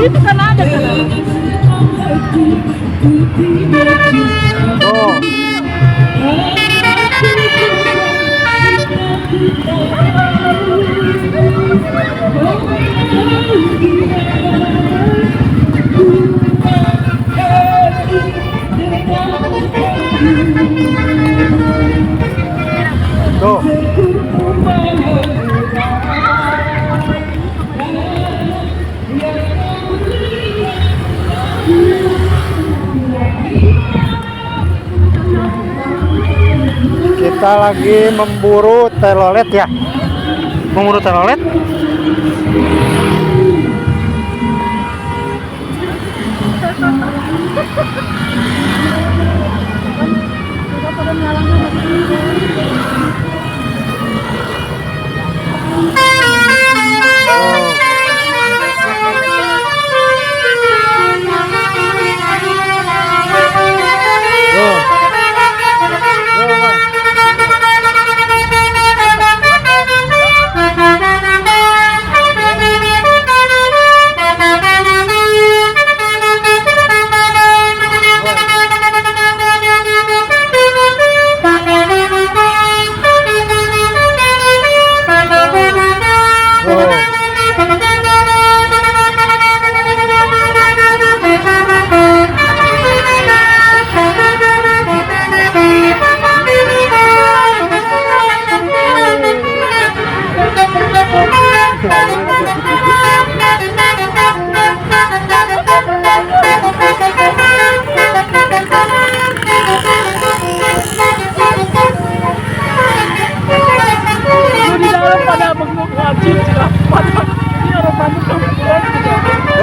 Itu kan ada kan? Oh. Tuh. Kita lagi memburu telolet ya. Memburu telolet.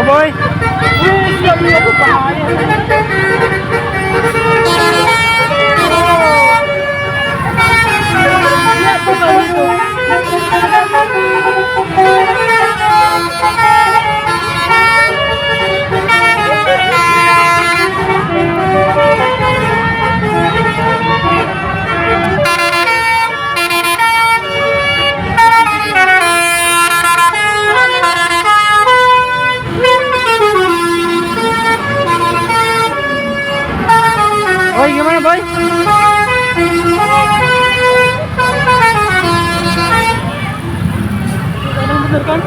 Boy. Boy, gimana boy? Bener kan?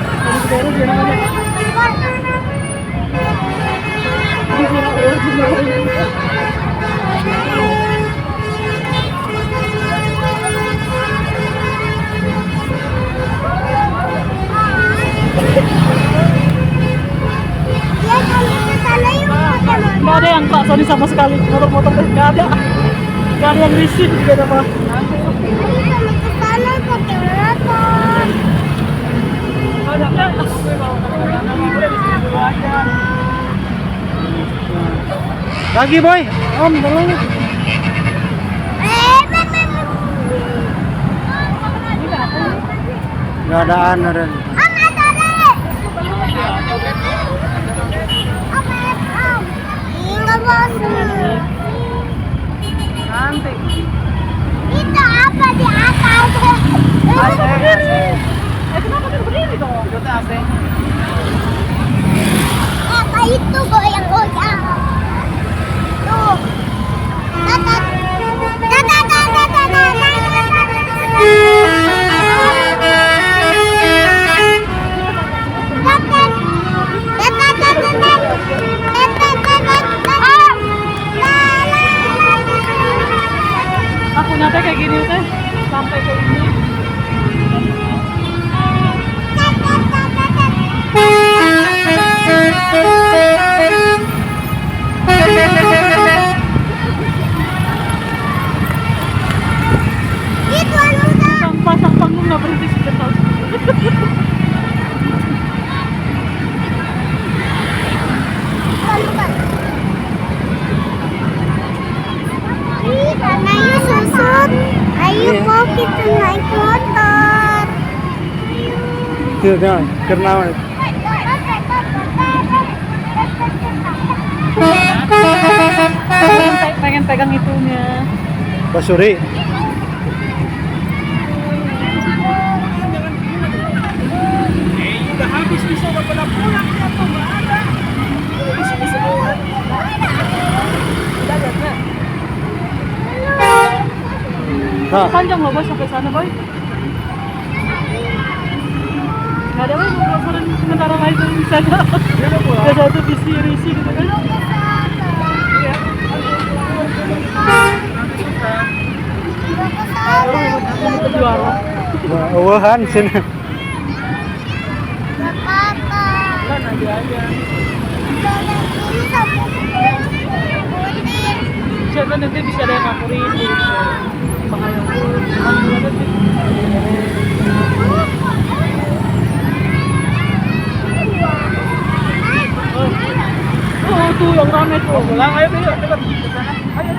Nggak ada yang Pak Sony sama sekali, motor-motor nggak ada yang risih juga ada Pak. Sana pakai motor. Lagi boy, om tolong. Nggak ada anak. Nanti. Itu apa di atas? Kenapa dia berdiri dong? Itu AC. Apa itu goyang-goyang? Tuh. Aku nyampe kayak gini teh, sampai ke ini. Sampah lu nggak berhenti sebentar. Ayo susut, ayo mau kita naik motor. Sudah, karena Pengen pegang itunya. Basuri. Udah habis bisa udah pada pulang ya tuh nggak ada. Bisa semua. Udah ada. Nah, Panjang loh boy sampai sana boy. Nggak ada boy, mau sementara lain tuh di sana. Ada satu visi risi gitu kan. Itu juara. uwahan sini. Kan aja. Siapa nanti bisa ada yang ngapurin gitu. Bahaya. Oh tuh yang rame tuh. Pulang ayo dulu dekat ke sana. Ayo.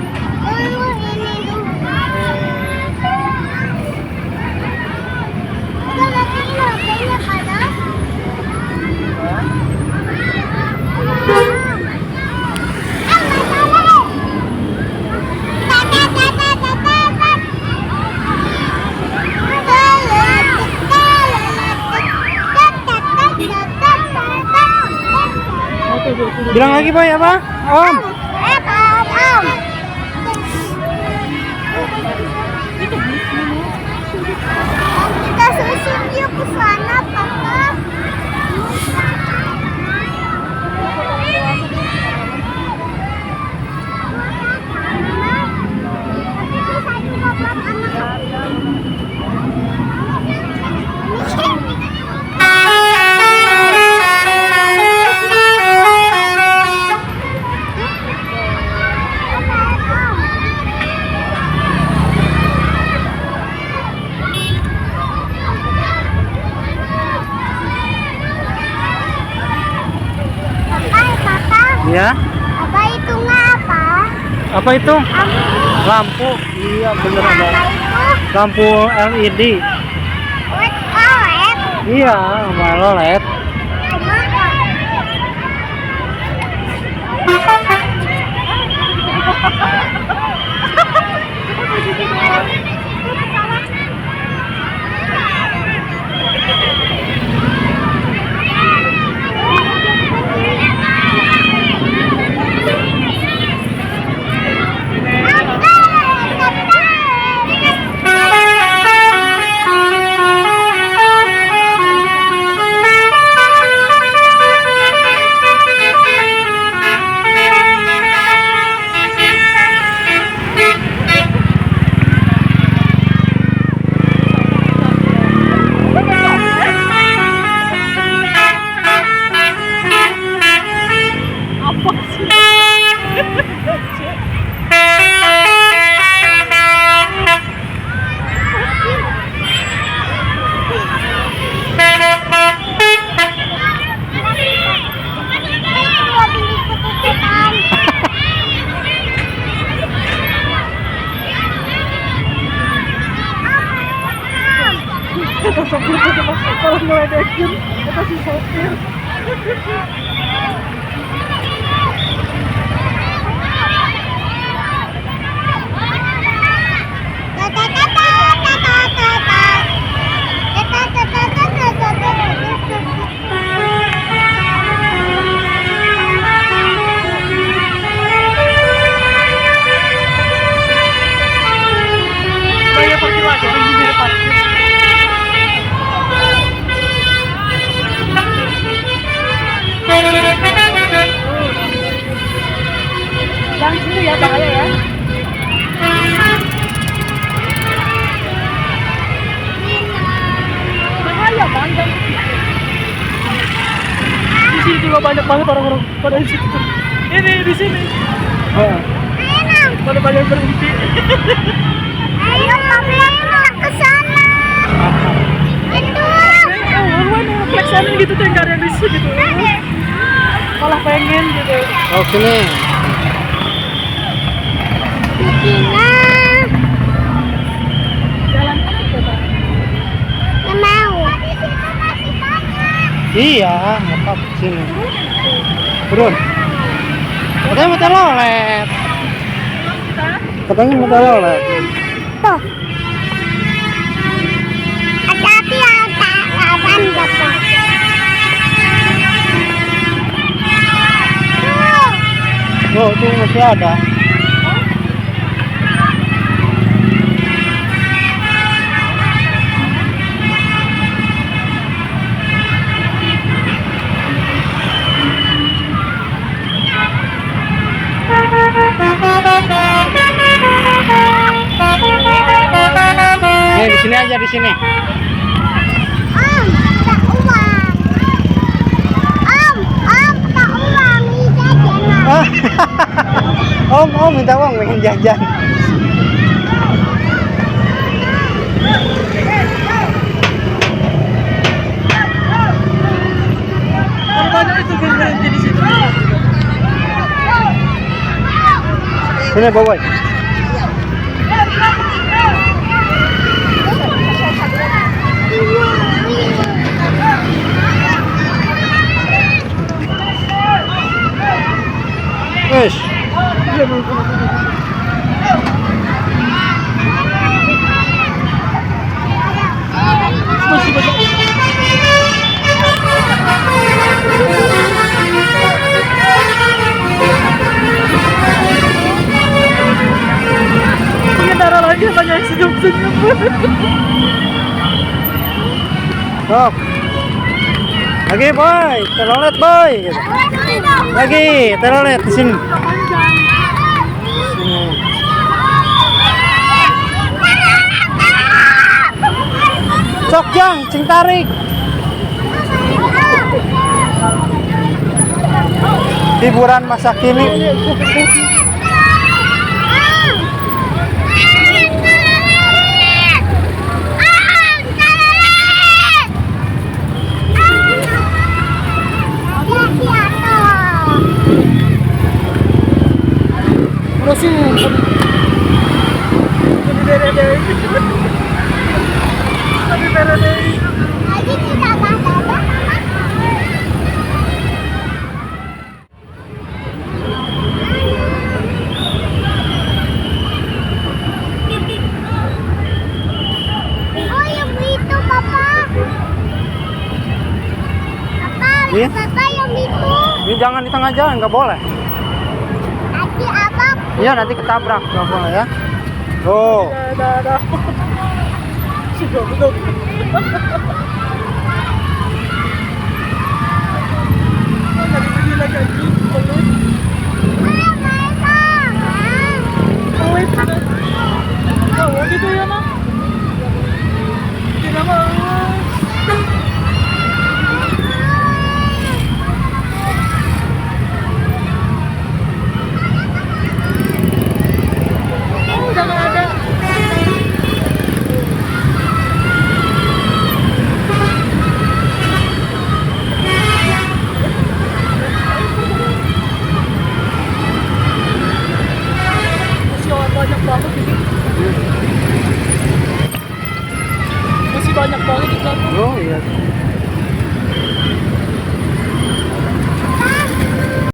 Bilang lagi boy apa? Om. Kita susun yuk ke sana, Papa. Ya. Apa itu apa? Apa itu? Lampu. Iya bener ada. Apa itu? Lampu LED. OLED. Iya, sama LED. Kalau ngeledekin, kita si sopir. Bayar parkir lagi, orang bayar parkir. Jangan sini ya, bahaya ya. Bahaya bang, jangan di sini juga banyak banget orang-orang pada di situ. Ini di sini. Pada banyak berhenti. Ayo Papa ke sana. Itu. Flexannya gitu tuh yang gak ada yang di sini gitu. Malah pengen gitu. Oh sini. Gina. Jalan aja bang. Nggak mau. Di situ masih banyak. Iya, apa sini. Turun. Katanya motor lolet. Katanya motor lolet. dito. Hati-hati ya, tahan Bapak. Oh, itu masih ada. Nih, di sini aja, di sini. Tak uang. Tak uang. Ini jajan. Om minta uang pengen jajan. Banyak itu berhenti di situ. Sini bawa. Wes. Masih banyak. Pengendara lagi banyak senyum-senyum. Stop. Lagi boy, telolet boy. Gitu. Lagi telolet di sini. Sok jang, cing tarik. Hiburan masa kini. Masih. Tapi beredar. Lagi tidak ada. Oh, yang itu, Papa. Iya. Papa, yang itu. Ini jangan di tengah jalan, nggak boleh. Nanti apa? Iya, nanti ketabrak, nggak boleh ya. Tuh. Ada. Sudah betul. Gitu ya, Mam? Tidak mau. Udah nggak ada. Masih banyak banget ini. Masih banyak banget di belakang. Oh iya.